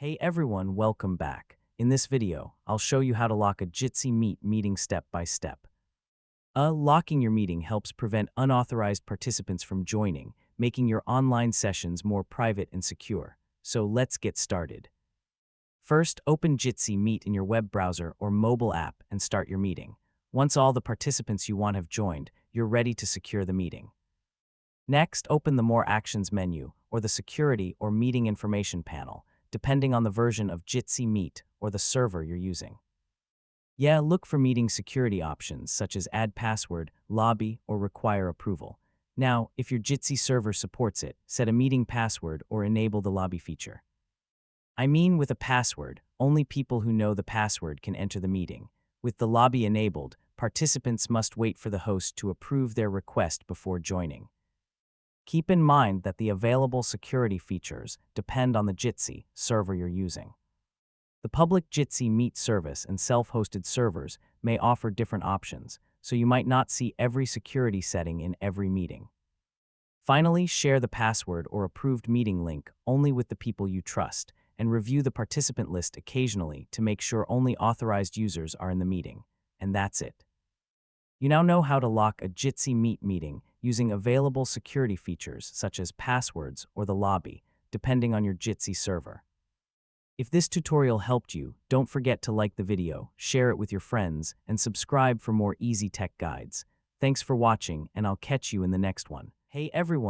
Hey everyone, welcome back. In this video, I'll show you how to lock a Jitsi Meet meeting step by step. Locking your meeting helps prevent unauthorized participants from joining, making your online sessions more private and secure. So let's get started. First, open Jitsi Meet in your web browser or mobile app and start your meeting. Once all the participants you want have joined, you're ready to secure the meeting. Next, open the More Actions menu or the Security or Meeting Information panel, depending on the version of Jitsi Meet or the server you're using. Look for meeting security options such as Add Password, Lobby, or Require Approval. Now, if your Jitsi server supports it, set a meeting password or enable the lobby feature. I mean, with a password, only people who know the password can enter the meeting. With the lobby enabled, participants must wait for the host to approve their request before joining. Keep in mind that the available security features depend on the Jitsi server you're using. The public Jitsi Meet service and self-hosted servers may offer different options, so you might not see every security setting in every meeting. Finally, share the password or approved meeting link only with the people you trust, and review the participant list occasionally to make sure only authorized users are in the meeting. And that's it. You now know how to lock a Jitsi Meet meeting using available security features such as passwords or the lobby, depending on your Jitsi server. If this tutorial helped you, don't forget to like the video, share it with your friends, and subscribe for more easy tech guides. Thanks for watching, and I'll catch you in the next one. Hey everyone!